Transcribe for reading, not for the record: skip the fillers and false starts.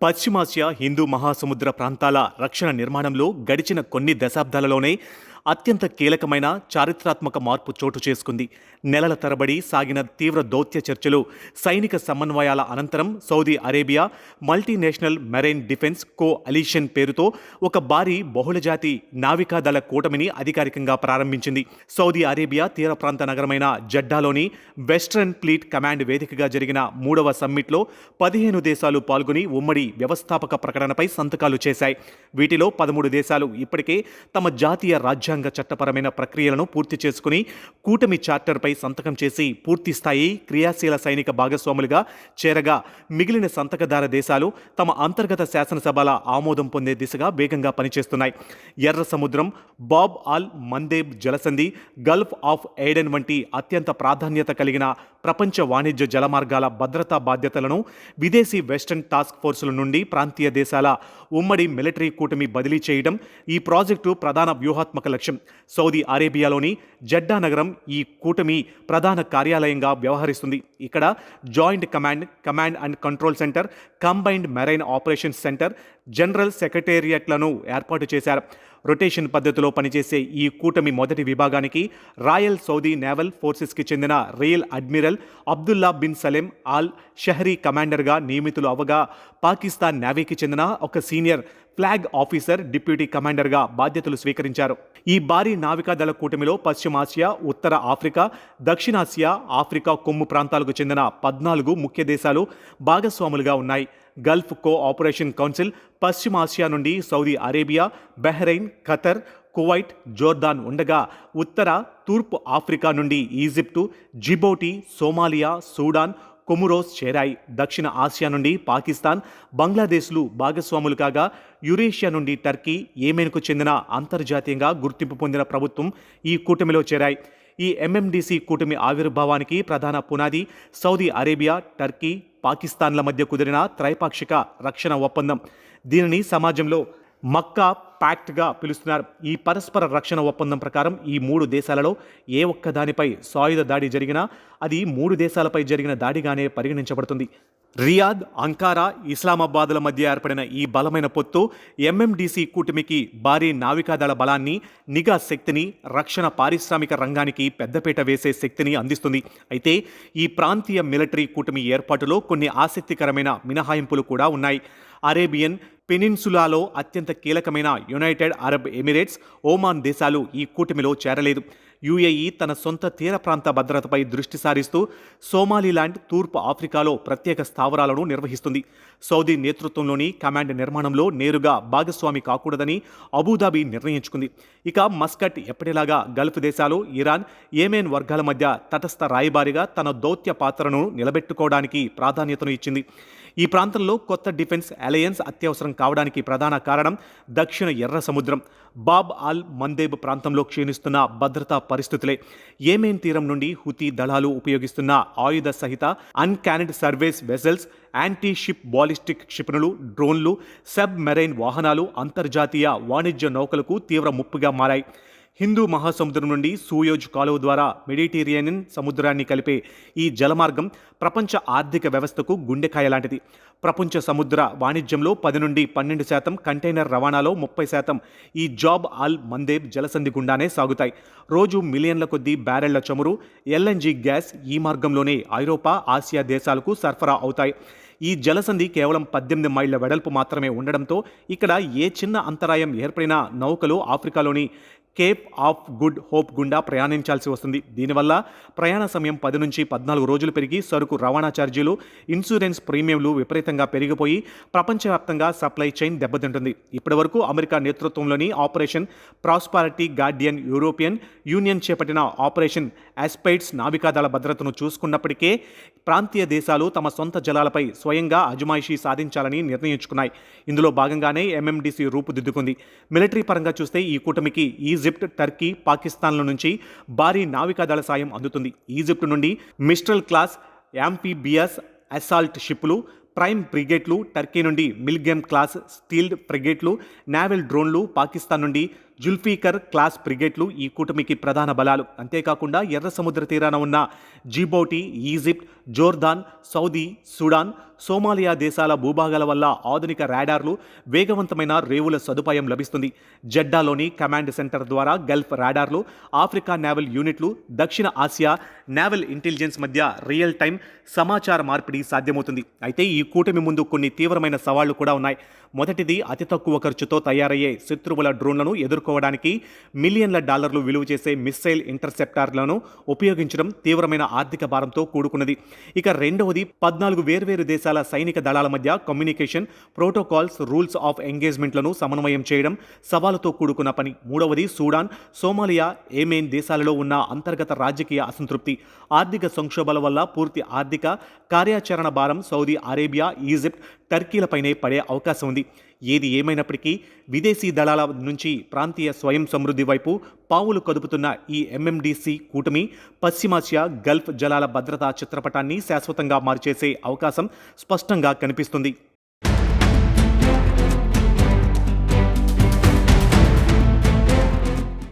పశ్చిమాసియా హిందూ మహాసముద్ర ప్రాంతాల రక్షణ నిర్మాణంలో గడిచిన కొన్ని దశాబ్దాలలోనే అత్యంత కీలకమైన చారిత్రాత్మక మార్పు చోటు చేసుకుంది. నెలల తరబడి సాగిన తీవ్ర దౌత్య చర్చలు, సైనిక సమన్వయాల అనంతరం Saudi Arabia multinational marine defence coalition పేరుతో ఒక భారీ బహుళజాతి నావికాదళ కూటమిని అధికారికంగా ప్రారంభించింది. సౌదీ అరేబియా తీర ప్రాంత నగరమైన జడ్డాలోని వెస్ట్రన్ ఫ్లీట్ కమాండ్ వేదికగా జరిగిన 3వ సమ్మిట్లో 15 దేశాలు పాల్గొని ఉమ్మడి వ్యవస్థాపక ప్రకటనపై సంతకాలు చేశాయి. వీటిలో 13 దేశాలు ఇప్పటికే తమ జాతీయ రాజ్యాంగ చట్టపరమైన ప్రక్రియలను పూర్తి చేసుకుని కూటమి చార్టర్పై సంతకం చేసి పూర్తి స్థాయి క్రియాశీల సైనిక భాగస్వాములుగా చేరగా, మిగిలిన సంతకదార దేశాలు తమ అంతర్గత శాసనసభల ఆమోదం పొందే దిశగా వేగంగా పనిచేస్తున్నాయి. ఎర్ర సముద్రం, బాబ్ ఆల్ మందేబ్ జలసంధి, గల్ఫ్ ఆఫ్ ఎయిడెన్ వంటి అత్యంత ప్రాధాన్యత కలిగిన ప్రపంచ వాణిజ్య జలమార్గాల భద్రతా బాధ్యతలను విదేశీ వెస్టర్న్ టాస్క్ ఫోర్సుల నుండి ప్రాంతీయ దేశాల ఉమ్మడి మిలిటరీ కూటమి బదిలీ చేయడం ఈ ప్రాజెక్టు ప్రధాన వ్యూహాత్మక లక్ష్యం. సౌదీ అరేబియాలోని జడ్డా నగరం ఈ కూటమి ప్రధాన కార్యాలయంగా వ్యవహరిస్తుంది. ఇక్కడ joint command and control centre, combined marine operations centre, general సెక్రటేరియట్లను ఏర్పాటు చేశారు. రొటేషన్ పద్ధతిలో పనిచేసే ఈ కూటమి మొదటి విభాగానికి రాయల్ సౌదీ నేవల్ ఫోర్సెస్కి చెందిన rear admiral Abdullah bin Salem Al Shahri కమాండర్గా నియమితులు అవగా, పాకిస్తాన్ నేవీకి చెందిన ఒక సీనియర్ ఫ్లాగ్ ఆఫీసర్ డిప్యూటీ కమాండర్గా బాధ్యతలు స్వీకరించారు. ఈ భారీ నావికాదళ కూటమిలో పశ్చిమాసియా, ఉత్తర ఆఫ్రికా, దక్షిణాసియా, ఆఫ్రికా కొమ్ము ప్రాంతాలకు చెందిన 14 ముఖ్య దేశాలు భాగస్వాములుగా ఉన్నాయి. గల్ఫ్ కోఆపరేషన్ కౌన్సిల్ పశ్చిమాసియా నుండి Saudi Arabia, Bahrain, Qatar, Kuwait, Jordan ఉండగా, ఉత్తర, తూర్పు ఆఫ్రికా నుండి ఈజిప్టు, జిబౌటి, సోమాలియా, సూడాన్, కొమురోస్ చేరాయి. దక్షిణ ఆసియా నుండి పాకిస్తాన్, బంగ్లాదేశ్లు భాగస్వాములు కాగా, యురేషియా నుండి టర్కీ, యెమెన్కు చెందిన అంతర్జాతీయంగా గుర్తింపు పొందిన ప్రభుత్వం ఈ కూటమిలో చేరాయి. ఈ ఎంఎండిసి కూటమి ఆవిర్భావానికి ప్రధాన పునాది సౌదీ అరేబియా, టర్కీ, పాకిస్తాన్ల మధ్య కుదిరిన త్రైపాక్షిక రక్షణ ఒప్పందం. దీనిని సమాజంలో మక్కా ప్యాక్ట్గా పిలుస్తున్నారు. ఈ పరస్పర రక్షణ ఒప్పందం ప్రకారం ఈ 3 దేశాలలో ఏ ఒక్క దానిపై సాయుధ దాడి జరిగినా అది 3 దేశాలపై జరిగిన దాడిగానే పరిగణించబడుతుంది. రియాద్, అంకారా, ఇస్లామాబాద్ల మధ్య ఏర్పడిన ఈ బలమైన పొత్తు ఎంఎండిసి కూటమికి భారీ నావికాదళ బలాన్ని, నిఘా శక్తిని, రక్షణ పారిశ్రామిక రంగానికి పెద్దపీట వేసే శక్తిని అందిస్తుంది. అయితే ఈ ప్రాంతీయ మిలిటరీ కూటమి ఏర్పాటులో కొన్ని ఆసక్తికరమైన మినహాయింపులు కూడా ఉన్నాయి. అరేబియన్ పెనిన్సులాలో అత్యంత కీలకమైన యునైటెడ్ అరబ్ ఎమిరేట్స్, ఒమాన్ దేశాలు ఈ కూటమిలో చేరలేదు. యుఏఈ తన సొంత తీర ప్రాంత భద్రతపై దృష్టి సారిస్తూ సోమాలిలాండ్, తూర్పు ఆఫ్రికాలో ప్రత్యేక స్థావరాలను నిర్వహిస్తుంది. సౌదీ నేతృత్వంలోని కమాండ్ నిర్మాణంలో నేరుగా భాగస్వామి కాకూడదని అబుదాబి నిర్ణయించుకుంది. ఇక మస్కట్ ఎప్పటిలాగా గల్ఫ్ దేశాలు, ఇరాన్, యెమెన్ వర్గాల మధ్య తటస్థ రాయబారిగా తన దౌత్య పాత్రను నిలబెట్టుకోవడానికి ప్రాధాన్యతను ఇచ్చింది. ఈ ప్రాంతంలో కొత్త డిఫెన్స్ అలయన్స్ అత్యవసరం కావడానికి ప్రధాన కారణం దక్షిణ ఎర్ర సముద్రం, బాబ్ ఆల్ మందేబ్ ప్రాంతంలో క్షీణిస్తున్న భద్రతా పరిస్థితులే. యెమెన్ తీరం నుండి హుతీ దళాలు ఉపయోగిస్తున్న ఆయుధ సహిత uncrewed surface vessels, anti ship ballistic క్షిపణులు, డ్రోన్లు, సబ్ మెరైన్ వాహనాలు అంతర్జాతీయ వాణిజ్య నౌకలకు తీవ్ర ముప్పుగా మారాయి. హిందూ మహాసముద్రం నుండి సూయోజ్ కాలువ ద్వారా మెడిటేరియన్ సముద్రాన్ని కలిపే ఈ జలమార్గం ప్రపంచ ఆర్థిక వ్యవస్థకు గుండెకాయ లాంటిది. ప్రపంచ సముద్ర వాణిజ్యంలో 10 నుండి 12%, కంటైనర్ రవాణాలో 30% ఈ జాబ్ ఆల్ మందేబ్ జలసంధి గుండానే సాగుతాయి. రోజు మిలియన్ల కొద్దీ బ్యారెళ్ల చమురు, ఎల్ఎన్జీ గ్యాస్ ఈ మార్గంలోనే ఐరోపా, ఆసియా దేశాలకు సరఫరా అవుతాయి. ఈ జలసంధి కేవలం 18 మైళ్ల వెడల్పు మాత్రమే ఉండడంతో ఇక్కడ ఏ చిన్న అంతరాయం ఏర్పడినా నౌకలు ఆఫ్రికాలోని కేప్ ఆఫ్ గుడ్ హోప్ గుండా ప్రయాణించాల్సి వస్తుంది. దీనివల్ల ప్రయాణ సమయం 10 నుంచి 14 రోజులు పెరిగి సరుకు రవాణా ఛార్జీలు, ఇన్సూరెన్స్ ప్రీమియంలు విపరీతంగా పెరిగిపోయి ప్రపంచవ్యాప్తంగా సప్లై చైన్ దెబ్బతింటుంది. ఇప్పటివరకు అమెరికా నేతృత్వంలోని operation prosperity Guardian, European union చేపట్టిన ఆపరేషన్ ఆస్పైడ్స్ నావికాదళ భద్రతను చూసుకున్నప్పటికే ప్రాంతీయ దేశాలు తమ సొంత జలాలపై స్వయంగా అజమాయిషీ సాధించాలని నిర్ణయించుకున్నాయి. ఇందులో భాగంగానే ఎంఎండిసి రూపుదిద్దుకుంది. మిలిటరీ పరంగా చూస్తే ఈ కూటమికి ఈజిప్ట్, టర్కీ, పాకిస్తాన్ల నుంచి భారీ నావికాదళ సాయం అందుతుంది. ఈజిప్ట్ నుండి మిస్ట్రల్ క్లాస్ యాంఫీబియస్ అసాల్ట్ షిప్లు, ప్రైమ్ ఫ్రిగేట్లు, టర్కీ నుండి మిల్గెమ్ క్లాస్ స్టీల్డ్ ఫ్రిగేట్లు, నావెల్ డ్రోన్లు, పాకిస్తాన్ నుండి జుల్ఫీకర్ క్లాస్ ఫ్రిగేట్లు ఈ కూటమికి ప్రధాన బలాలు. అంతేకాకుండా ఎర్ర సముద్ర తీరాన ఉన్న Djibouti, Egypt, Jordan, Saudi, Sudan, Somalia దేశాల భూభాగాల వల్ల ఆధునిక రాడార్లు, వేగవంతమైన రేవుల సదుపాయం లభిస్తుంది. జెడ్డాలోని కమాండ్ సెంటర్ ద్వారా గల్ఫ్ రాడార్లు, ఆఫ్రికా నేవల్ యూనిట్లు, దక్షిణ ఆసియా నేవల్ ఇంటెలిజెన్స్ మధ్య రియల్ టైం సమాచార మార్పిడి సాధ్యమవుతుంది. అయితే ఈ కూటమి ముందు కొన్ని తీవ్రమైన సవాళ్లు కూడా ఉన్నాయి. మొదటిది, అతి తక్కువ ఖర్చుతో తయారయ్యే శత్రువుల డ్రోన్లను ఎదుర్కోవడానికి మిలియన్ల డాలర్లు విలువ చేసే మిస్సైల్ ఇంటర్సెప్టార్లను ఉపయోగించడం తీవ్రమైన ఆర్థిక భారంతో కూడుకున్నది. ఇక రెండవది, 14 వేర్వేరు దేశాల సైనిక దళాల మధ్య కమ్యూనికేషన్, ప్రోటోకాల్స్, రూల్స్ ఆఫ్ ఎంగేజ్మెంట్లను సమన్వయం చేయడం సవాలుతో కూడుకున్న పని. మూడవది, సూడాన్, సోమాలియా, ఏమెన్ దేశాలలో ఉన్న అంతర్గత రాజకీయ అసంతృప్తి, ఆర్థిక సంక్షోభాల వల్ల పూర్తి ఆర్థిక కార్యాచరణ భారం సౌదీ అరేబియా, ఈజిప్ట్, టర్కీలపైనే పడే అవకాశం ఉంది. ఏది ఏమైనప్పటికీ విదేశీ దళాల నుంచి ప్రాంతీయ స్వయం సమృద్ధి వైపు పావులు కదుపుతున్న ఈ ఎంఎండిసి కూటమి పశ్చిమాసియా, గల్ఫ్ జలాల భద్రతా చిత్రపటాన్ని శాశ్వతంగా మార్చేసే అవకాశం స్పష్టంగా కనిపిస్తుంది.